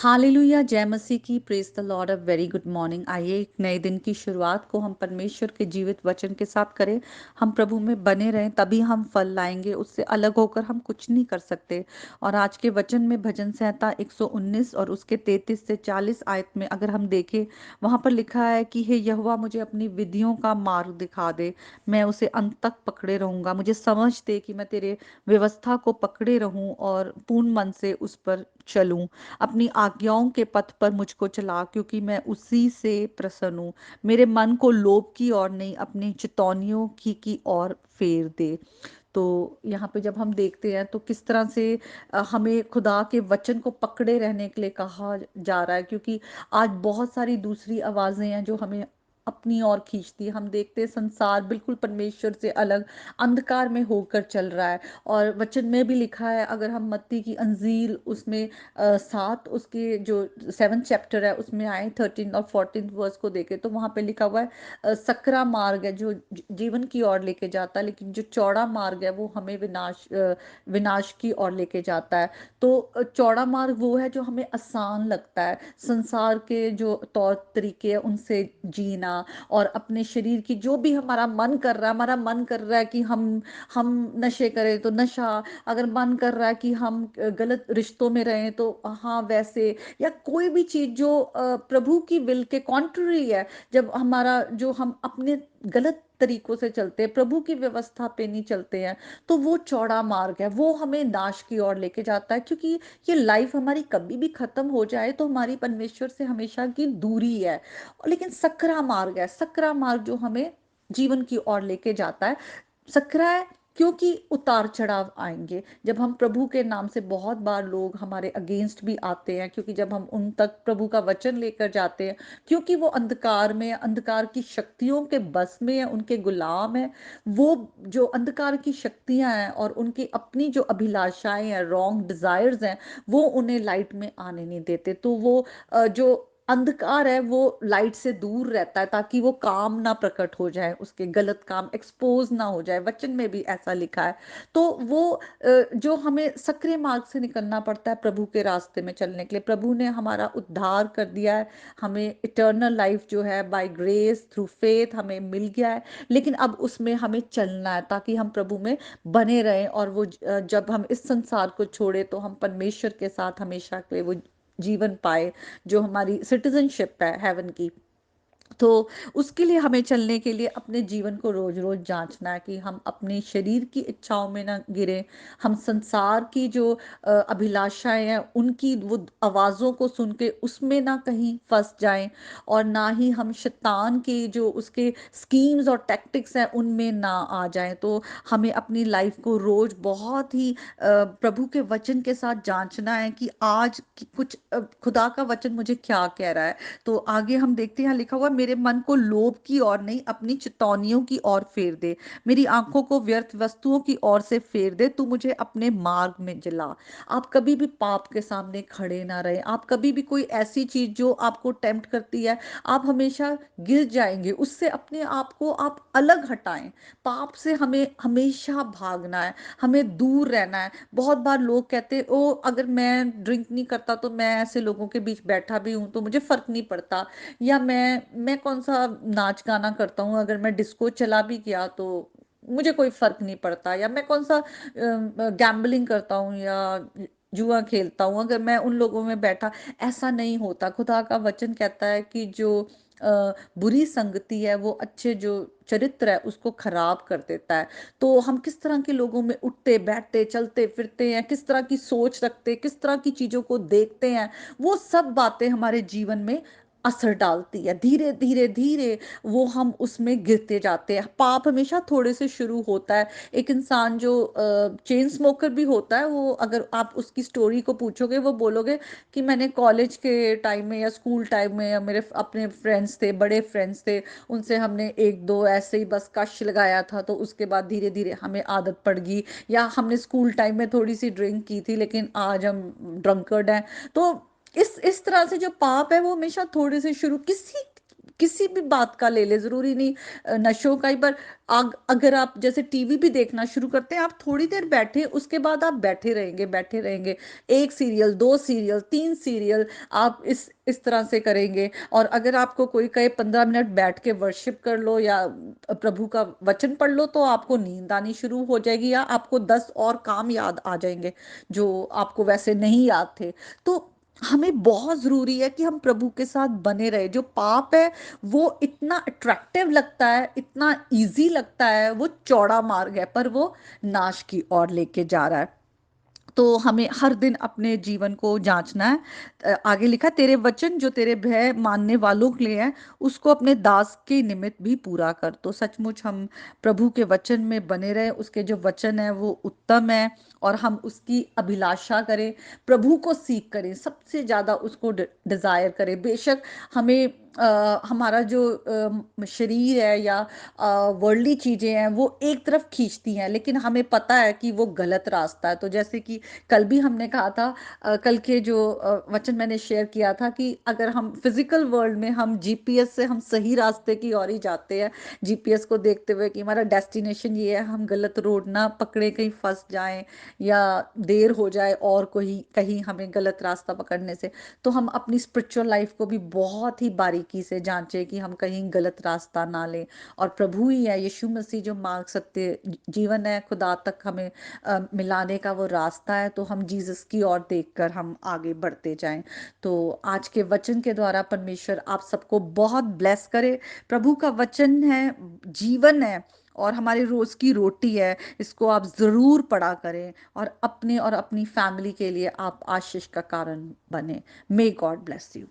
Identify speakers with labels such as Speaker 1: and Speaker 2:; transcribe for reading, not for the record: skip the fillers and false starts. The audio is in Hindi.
Speaker 1: हालेलुया, जय मसीह की, praise the Lord, a very good morning. आइए एक नए दिन की शुरुआत को हम परमेश्वर के जीवित वचन के साथ करें। हम प्रभु में बने रहें, तभी हम फल लाएंगे। उससे अलग होकर हम कुछ नहीं कर सकते। और आज के वचन में भजन संहिता 119 और उसके 33 से 40 आयत में अगर हम देखें, वहां पर लिखा है कि हे यहोवा, मुझे अपनी विधियों का मार्ग दिखा दे, मैं उसे अंत तक पकड़े रहूंगा। मुझे समझ दे कि मैं तेरे व्यवस्था को पकड़े रहूं और पूर्ण मन से उस पर चलूं। अपनी आज्ञाओं के पथ पर मुझको चला, क्योंकि मैं उसी से प्रसन्न हूँ। मेरे मन को लोभ की ओर नहीं, अपनी चितौनियों की ओर फेर दे। तो यहाँ पे जब हम देखते हैं तो किस तरह से हमें खुदा के वचन को पकड़े रहने के लिए कहा जा रहा है, क्योंकि आज बहुत सारी दूसरी आवाजें हैं जो हमें अपनी ओर खींचती है। हम देखते हैं संसार बिल्कुल परमेश्वर से अलग अंधकार में होकर चल रहा है। और वचन में भी लिखा है, अगर हम मत्ती की अंजील उसमें 7 उसके जो 7th चैप्टर है उसमें आए 13 और 14 वर्स को देखे, तो वहां पे लिखा हुआ है सकरा मार्ग है जो जीवन की ओर लेके जाता है, लेकिन जो चौड़ा मार्ग है वो हमें विनाश की ओर लेके जाता है। तो चौड़ा मार्ग वो है जो हमें आसान लगता है, संसार के जो तौर तरीके हैं उनसे जीना, और अपने शरीर की जो भी हमारा मन कर रहा है, हमारा मन कर रहा है कि हम नशे करें तो नशा, अगर मन कर रहा है कि हम गलत रिश्तों में रहें तो हाँ वैसे, या कोई भी चीज जो प्रभु की विल के कॉन्ट्ररी है, जब हमारा जो हम अपने गलत तरीकों से चलते हैं, प्रभु की व्यवस्था पे नहीं चलते हैं, तो वो चौड़ा मार्ग है, वो हमें नाश की ओर लेके जाता है। क्योंकि ये लाइफ हमारी कभी भी खत्म हो जाए तो हमारी परमेश्वर से हमेशा की दूरी है। लेकिन सकरा मार्ग है, सकरा मार्ग जो हमें जीवन की ओर लेके जाता है। सकरा है क्योंकि उतार चढ़ाव आएंगे। जब हम प्रभु के नाम से, बहुत बार लोग हमारे अगेंस्ट भी आते हैं, क्योंकि जब हम उन तक प्रभु का वचन लेकर जाते हैं, क्योंकि वो अंधकार में, अंधकार की शक्तियों के बस में है, उनके गुलाम है। वो जो अंधकार की शक्तियां हैं और उनकी अपनी जो अभिलाषाएं हैं, रॉन्ग डिजायर्स हैं, वो उन्हें लाइट में आने नहीं देते। तो वो जो अंधकार है वो लाइट से दूर रहता है, ताकि वो काम ना प्रकट हो जाए, उसके गलत काम एक्सपोज ना हो जाए। वचन में भी ऐसा लिखा है। तो वो जो हमें सक्रिय मार्ग से निकलना पड़ता है प्रभु के रास्ते में चलने के लिए। प्रभु ने हमारा उद्धार कर दिया है, हमें इटर्नल लाइफ जो है बाय ग्रेस थ्रू फेथ हमें मिल गया है। लेकिन अब उसमें हमें चलना है ताकि हम प्रभु में बने रहें, और वो जब हम इस संसार को छोड़े तो हम परमेश्वर के साथ हमेशा के लिए वो जीवन पाए, जो हमारी सिटीजनशिप है हेवन की। तो उसके लिए हमें चलने के लिए अपने जीवन को रोज रोज जांचना है कि हम अपने शरीर की इच्छाओं में ना गिरे, हम संसार की जो अभिलाषाएं हैं उनकी वो आवाजों को सुन के उसमें ना कहीं फंस जाएं, और ना ही हम शैतान के जो उसके स्कीम्स और टैक्टिक्स हैं उनमें ना आ जाएं। तो हमें अपनी लाइफ को रोज बहुत ही प्रभु के वचन के साथ जांचना है कि आज कुछ खुदा का वचन मुझे क्या कह रहा है। तो आगे हम देखते हैं, यहाँ लिखा हुआ, मेरे मन को लोभ की ओर नहीं, अपनी चितौनियों की ओर फेर दे। मेरी आंखों को व्यर्थ वस्तुओं की ओर से फेर दे, तू मुझे अपने मार्ग में जला। आप कभी भी पाप के सामने खड़े ना रहे। आप कभी भी कोई ऐसी चीज जो आपको टेम्प्ट करती है, आप हमेशा गिर जाएंगे उससे। अपने आप को आप अलग हटाएं। पाप से हमें हमेशा भागना है, हमें दूर रहना है। बहुत बार लोग कहते ओ, अगर मैं ड्रिंक नहीं करता तो मैं ऐसे लोगों के बीच बैठा भी हूं तो मुझे फर्क नहीं पड़ता, या मैं कौन सा नाच गाना करता हूँ, अगर मैं डिस्को चला भी गया तो मुझे कोई फर्क नहीं पड़ता, या मैं कौन सा गैम्बलिंग करता हूँ या जुआ खेलता हूँ, अगर मैं उन लोगों में बैठा। ऐसा नहीं होता। खुदा का वचन कहता है कि जो बुरी संगति है वो अच्छे जो चरित्र है उसको खराब कर देता है। तो हम किस तरह के लोगों में उठते बैठते चलते फिरते हैं, किस तरह की सोच रखते, किस तरह की चीजों को देखते हैं, वो सब बातें हमारे जीवन में असर डालती है। धीरे धीरे धीरे वो हम उसमें गिरते जाते हैं। पाप हमेशा थोड़े से शुरू होता है। एक इंसान जो चेन स्मोकर भी होता है, वो अगर आप उसकी स्टोरी को पूछोगे वो बोलोगे कि मैंने कॉलेज के टाइम में या स्कूल टाइम में, या मेरे अपने फ्रेंड्स थे, बड़े फ्रेंड्स थे, उनसे हमने एक दो ऐसे ही बस कश लगाया था, तो उसके बाद धीरे धीरे हमें आदत पड़ गई। या हमने स्कूल टाइम में थोड़ी सी ड्रिंक की थी लेकिन आज हम ड्रंकर्ड हैं। तो इस तरह से जो पाप है वो हमेशा थोड़े से शुरू, किसी किसी भी बात का ले ले, जरूरी नहीं नशों का ही, पर अगर आप जैसे टीवी भी देखना शुरू करते हैं, आप थोड़ी देर बैठे, उसके बाद आप बैठे रहेंगे बैठे रहेंगे, एक सीरियल, दो सीरियल, तीन सीरियल, आप इस तरह से करेंगे। और अगर आपको कोई कहे 15 मिनट बैठ के वर्शिप कर लो या प्रभु का वचन पढ़ लो, तो आपको नींद आनी शुरू हो जाएगी, या आपको 10 और काम याद आ जाएंगे जो आपको वैसे नहीं याद थे। तो हमें बहुत जरूरी है कि हम प्रभु के साथ बने रहे। जो पाप है वो इतना अट्रैक्टिव लगता है, इतना इजी लगता है, वो चौड़ा मार्ग है, पर वो नाश की ओर लेके जा रहा है। तो हमें हर दिन अपने जीवन को जांचना है। आगे लिखा, तेरे वचन जो तेरे भय मानने वालों के लिए है, उसको अपने दास के निमित्त भी पूरा कर। तो सचमुच हम प्रभु के वचन में बने रहे, उसके जो वचन है वो उत्तम है, और हम उसकी अभिलाषा करें, प्रभु को सीख करें, सबसे ज्यादा उसको डिजायर करें। बेशक हमें हमारा जो शरीर है या वर्ल्डली चीजें हैं वो एक तरफ खींचती हैं, लेकिन हमें पता है कि वो गलत रास्ता है। तो जैसे कि कल भी हमने कहा था, कल के जो वचन मैंने शेयर किया था, कि अगर हम फिजिकल वर्ल्ड में हम जीपीएस से हम सही रास्ते की ओर ही जाते हैं, जीपीएस को देखते हुए कि हमारा डेस्टिनेशन ये है, हम गलत रोड ना पकड़े, कहीं फंस जाएं या देर हो जाए और कोई कहीं हमें गलत रास्ता पकड़ने से। तो हम अपनी स्पिरिचुअल लाइफ को भी बहुत ही बारीकी से जांचें कि हम कहीं गलत रास्ता ना लें। और प्रभु ही है, यीशु मसीह जो मार्ग, सत्य, जीवन है, खुदा तक हमें मिलाने का वो रास्ता है। तो हम जीसस की ओर देखकर हम आगे बढ़ते जाएं। तो आज के वचन के द्वारा परमेश्वर आप सबको बहुत ब्लेस करे। प्रभु का वचन है, जीवन है, और हमारे रोज की रोटी है। इसको आप जरूर पढ़ा करें, और अपने और अपनी फैमिली के लिए आप आशीष का कारण बने। May God bless you.